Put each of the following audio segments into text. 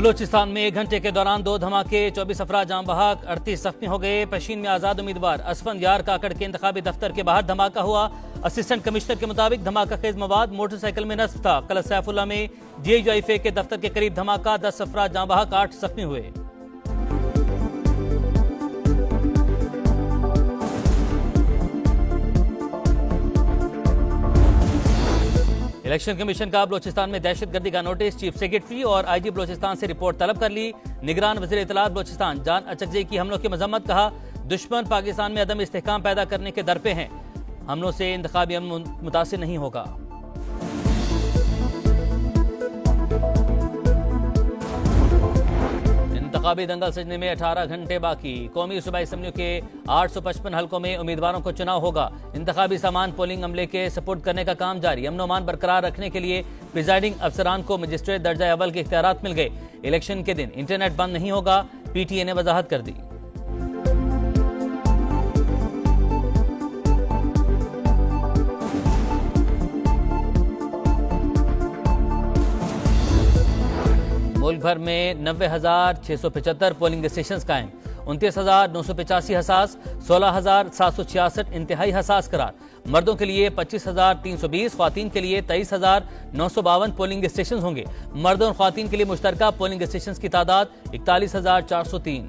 बलूचिस्तान में 1 घंटे के दौरान 2 धमाके, 24 अफराद जाम बहक, 38 जख्मी हो गए। पशीन में आजाद उम्मीदवार असफंदयार काकड़ के इंतखाबी दफ्तर के बाहर धमाका हुआ। असिस्टेंट कमिश्नर के मुताबिक धमाका खेज मवाद मोटरसाइकिल में नस्ब था। कल सैफुल्ला में DIJ के दफ्तर के करीब धमाका, 10 अफराद जाम बहक, 8 जख्मी हुए। इलेक्शन कमीशन का बलूचिस्तान में दहशतगर्दी का नोटिस, चीफ सेक्रेटरी और IG बलूचिस्तान से रिपोर्ट तलब कर ली। निगरान वज़ीर इत्तलात बलूचिस्तान जान अचकजई की हमलों की मजम्मत, कहा दुश्मन पाकिस्तान में अदम इस्तेहकाम पैदा करने के दर पे हैं, हमलों से इंतखाबी अमन मुतासिर नहीं होगा। इंतखाबी दंगल सजने में 18 घंटे बाकी। कौमी सूबाई असम्बलियों के 855 हल्कों में उम्मीदवारों को चुनाव होगा। इंतखाबी सामान पोलिंग अमले के सपोर्ट करने का काम जारी। अमन अमान बरकरार रखने के लिए प्रिजाइडिंग अफसरान को मजिस्ट्रेट दर्जा अव्वल के इख्तियारात मिल गए। इलेक्शन के दिन इंटरनेट बंद नहीं होगा, PTA ने वजाहत कर दी। मुल्क भर में 90,675 पोलिंग स्टेशन कायम, 29,985 हसास, 16,766 इंतहाई हसास करार। मर्दों के लिए 25,320, ख्वातीन के लिए 23,952 पोलिंग स्टेशन होंगे। मर्दों और ख्वातीन के लिए मुश्तरका पोलिंग स्टेशन की तादाद 41,403।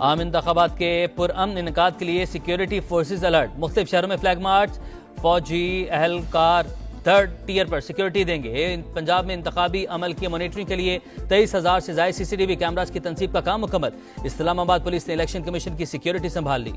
आम इंतखाबात के पुरअमन इनेकाद के लिए सिक्योरिटी फोर्सेज अलर्ट। मुख्तलिफ शहरों में फ्लैग मार्च, फौजी एहलकार 3rd टियर पर सिक्योरिटी देंगे। पंजाब में इंतखाबी अमल की मॉनिटरिंग के लिए 23,000 से ज्यादा CCTV कैमरास की तनसीब का काम मुकम्मल। इस्लामाबाद पुलिस ने इलेक्शन कमीशन की सिक्योरिटी संभाल ली।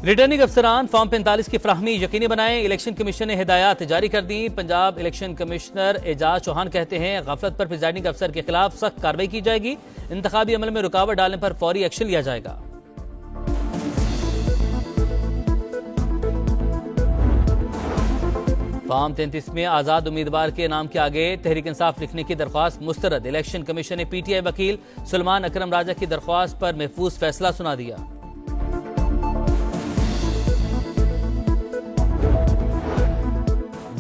रिटर्निंग अफसरान फॉर्म 45 की फ्राहमी यकीनी बनाएं। इलेक्शन कमीशन ने हिदायत जारी कर दी। पंजाब इलेक्शन कमिश्नर एजाज चौहान कहते हैं गफलत पर प्रिजाइडिंग अफसर के खिलाफ सख्त कार्रवाई की जाएगी। इंतखाबी अमल में रुकावट डालने पर फौरी एक्शन लिया जाएगा। फॉर्म 33 में आजाद उम्मीदवार के नाम के आगे तहरीक इंसाफ लिखने की दरख्वास्त मुस्तरद। इलेक्शन कमीशन ने PTI वकील सुलेमान अकरम राजा की दरख्वास्त पर महफूज फैसला सुना दिया।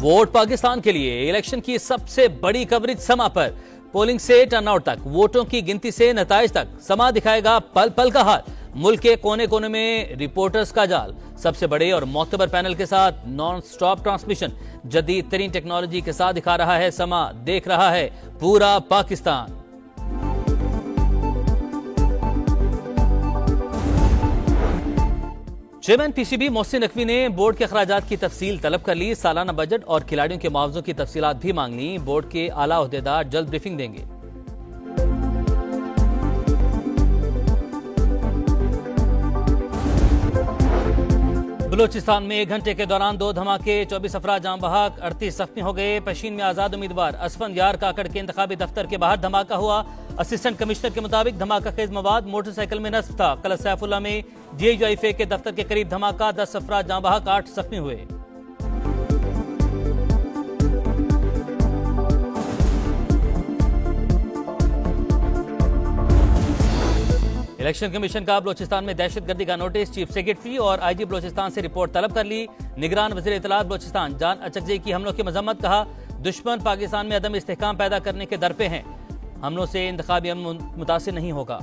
वोट पाकिस्तान के लिए इलेक्शन की सबसे बड़ी कवरेज समा पर। पोलिंग से टर्नआउट तक, वोटों की गिनती से नताइज तक, समा दिखाएगा पल पल का हाल। मुल्क के कोने कोने में रिपोर्टर्स का जाल। सबसे बड़े और मोतबर पैनल के साथ नॉन स्टॉप ट्रांसमिशन। जदीद तरीन टेक्नोलॉजी के साथ दिखा रहा है समा, देख रहा है पूरा पाकिस्तान। चेयरमैन PCB मोहसिन नकवी ने बोर्ड के अखराजात की तफसील तलब कर ली। सालाना बजट और खिलाड़ियों के मुआवजों की तफसीलात भी मांग ली। बोर्ड के आला ओहदेदार जल्द ब्रीफिंग देंगे। बलूचिस्तान में 1 घंटे के दौरान 2 धमाके, 24 अफराद जाम बहक, 38 जख्मी हो गए। पशीन में आजाद उम्मीदवार असफंदयार काकड़ के इंतखाबी दफ्तर के बाहर धमाका हुआ। असिस्टेंट कमिश्नर के मुताबिक धमाका खेज मवाद मोटरसाइकिल में नस्ब था। कल सैफुल्ला में DIJ के दफ्तर के करीब धमाका, 10 अफराद जाम बहक, 8 जख्मी हुए। इलेक्शन कमीशन का बलूचिस्तान में दहशतगर्दी का नोटिस, चीफ सेक्रेटरी और IG बलूचिस्तान से रिपोर्ट तलब कर ली। निगरान वज़ीर इत्तलात बलूचिस्तान जान अचकजई की हमलों की मजम्मत, कहा दुश्मन पाकिस्तान में अदम इस्तेहकाम पैदा करने के दर पे हैं, हमलों से इंतखाबी अमन मुतासिर नहीं होगा।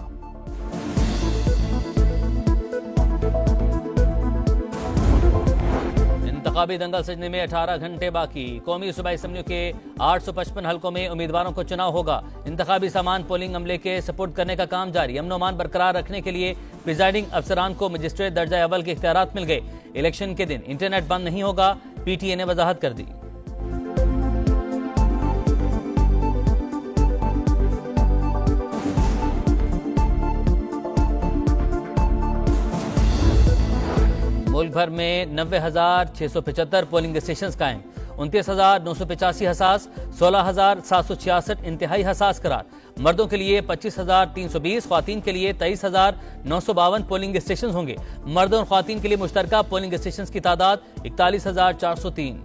इंतखाबी दंगल सजने में 18 घंटे बाकी। कौमी सूबाई असम्बलियों के 855 हल्कों में उम्मीदवारों को चुनाव होगा। इंतखाबी सामान पोलिंग अमले के सपोर्ट करने का काम जारी। अमन अमान बरकरार रखने के लिए प्रिजाइडिंग अफसरान को मजिस्ट्रेट दर्जा अव्वल के इख्तियारात मिल गए। इलेक्शन के दिन इंटरनेट बंद नहीं होगा, PTA ने वजाहत कर दी। मुल्क भर में 90,675 पोलिंग स्टेशन कायम, 29,985 हसास, 16,766 इंतहाई हसास करार। मर्दों के लिए 25,320, ख्वातीन के लिए 23,952 पोलिंग स्टेशन होंगे। मर्दों और ख्वातीन के लिए मुश्तरका पोलिंग स्टेशन की तादाद 41,403।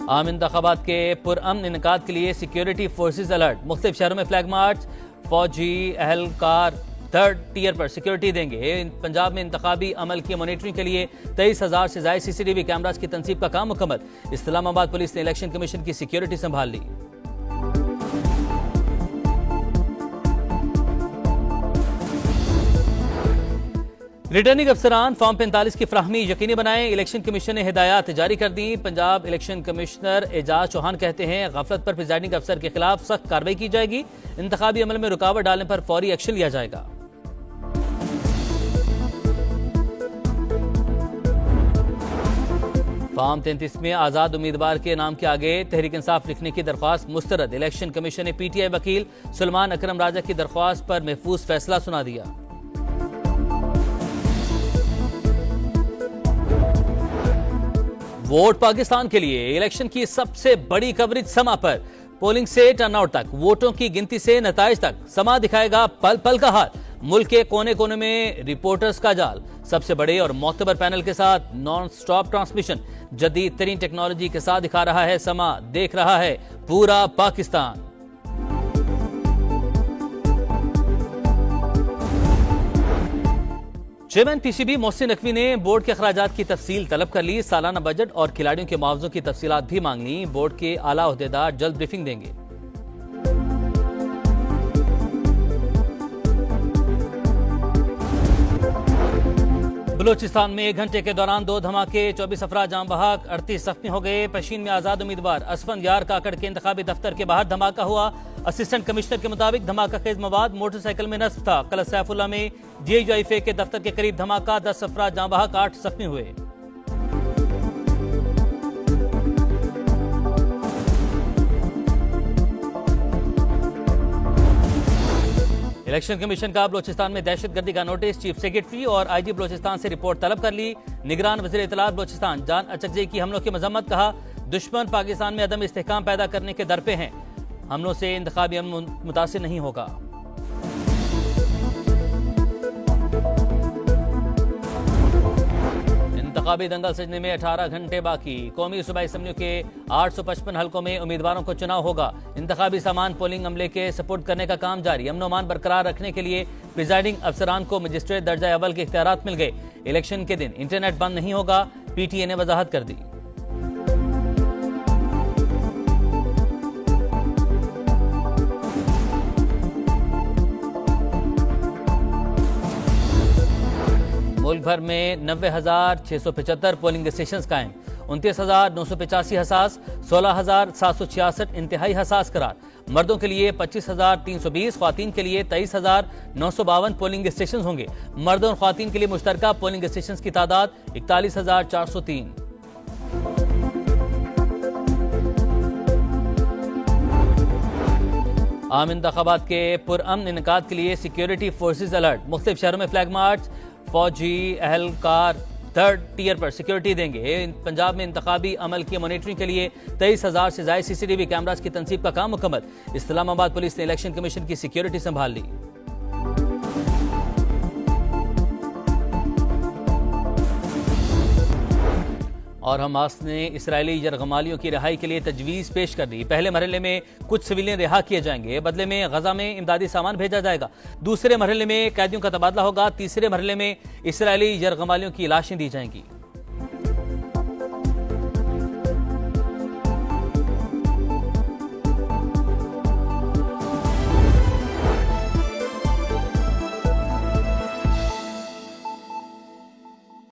आम इंतखाबात के पुरअमन इनेकाद के लिए सिक्योरिटी फोर्सेज अलर्ट। मुख्तलिफ शहरों में फ्लैग मार्च, फौजी एहलकार थर्ड टियर पर सिक्योरिटी देंगे। पंजाब में इंतखाबी अमल की मॉनिटरिंग के लिए 23,000 से ज्यादा CCTV कैमरास की तनसीब का काम मुकम्मल। इस्लामाबाद पुलिस ने इलेक्शन कमीशन की सिक्योरिटी संभाल ली। रिटर्निंग अफसरान फॉर्म 45 की फ्राहमी यकीनी बनाएं। इलेक्शन कमीशन ने हिदायत जारी कर दी। पंजाब इलेक्शन कमिश्नर एजाज चौहान कहते हैं गफलत पर प्रिजाइडिंग अफसर के खिलाफ सख्त कार्रवाई की जाएगी। इंतखाबी अमल में रुकावट डालने पर फौरी एक्शन लिया जाएगा। फॉर्म 33 में आजाद उम्मीदवार के नाम के आगे तहरीक इंसाफ लिखने की दरख्वास्त मुस्तरद। इलेक्शन कमीशन ने PTI वकील सुलेमान अकरम राजा की दरख्वास्त पर महफूज फैसला सुना दिया। वोट पाकिस्तान के लिए इलेक्शन की सबसे बड़ी कवरेज समा पर। पोलिंग से टर्नआउट तक, वोटों की गिनती से नताइज तक, समा दिखाएगा पल पल का हाल। मुल्क के कोने कोने में रिपोर्टर्स का जाल। सबसे बड़े और मोतबर पैनल के साथ नॉन स्टॉप ट्रांसमिशन। जदीद तरीन टेक्नोलॉजी के साथ दिखा रहा है समा, देख रहा है पूरा पाकिस्तान। चेयरमैन PCB मोहसिन नकवी ने बोर्ड के अखराजात की तफसील तलब कर ली। सालाना बजट और खिलाड़ियों के मुआवजों की तफसीलात भी मांग ली। बोर्ड के आला ओहदेदार जल्द ब्रीफिंग देंगे। बलूचिस्तान में 1 घंटे के दौरान 2 धमाके, 24 अफराद जाम बहक, 38 जख्मी हो गए। पशीन में आजाद उम्मीदवार असफंदयार काकड़ के इंतखाबी दफ्तर के बाहर धमाका हुआ। असिस्टेंट कमिश्नर के मुताबिक धमाका खेज मवाद मोटरसाइकिल में नस्ब था। कल सैफुल्ला में DIJ के दफ्तर के करीब धमाका, 10 अफराद जाम बहक, 8 जख्मी हुए। इलेक्शन कमीशन का बलोचिस्तान में दहशतगर्दी का नोटिस। चीफ सेक्रेटरी और IG बलोचिस्तान से रिपोर्ट तलब कर ली। निगरान वज़ीर इत्तलात बलोचिस्तान जान अचकजई की हमलों की मजम्मत। कहा दुश्मन पाकिस्तान में अदम इस्तेहकाम पैदा करने के दर पे हैं। हमलों से इंतखाबी अमन मुतासिर नहीं होगा। इंतखाबी दंगल सजने में 18 घंटे बाकी। कौमी सूबाई असम्बलियों के 855 हल्कों में उम्मीदवारों को चुनाव होगा। इंतखाबी सामान पोलिंग अमले के सपोर्ट करने का काम जारी। अमन अमान बरकरार रखने के लिए प्रिजाइडिंग अफसरान को मजिस्ट्रेट दर्जा अव्वल के इख्तियारात मिल गए। इलेक्शन के दिन इंटरनेट बंद नहीं होगा, PTA ने वजाहत कर दी। मुल्क भर में 90,675 पोलिंग स्टेशन कायम। 29,985 हसास, 16,766 इंतहाई हसास करार। मर्दों के लिए 25,320, ख्वातीन के लिए 23,952 पोलिंग स्टेशन होंगे। मर्दों और ख्वातीन के लिए मुश्तरका पोलिंग स्टेशन की तादाद 41,403। आम इंतखाबात के पुरअमन इनेकाद के लिए सिक्योरिटी फोर्सेज अलर्ट। मुख्तलिफ शहरों में फ्लैग मार्च, फौजी एहलकार थर्ड टियर पर सिक्योरिटी देंगे। पंजाब में इंतखाबी अमल की मॉनिटरिंग के लिए 23,000 से ज्यादा CCTV कैमरास की तनसीब का काम मुकम्मल। इस्लामाबाद पुलिस ने इलेक्शन कमीशन की सिक्योरिटी संभाल ली। और हमास ने इसराइली यरगमालियों की रिहाई के लिए तजवीज़ पेश कर दी। पहले मरहले में कुछ सिविलियन रिहा किए जाएंगे, बदले में गजा में इमदादी सामान भेजा जाएगा। दूसरे मरहले में कैदियों का तबादला होगा। तीसरे मरहले में इसराइली यरगमालियों की लाशें दी जाएंगी।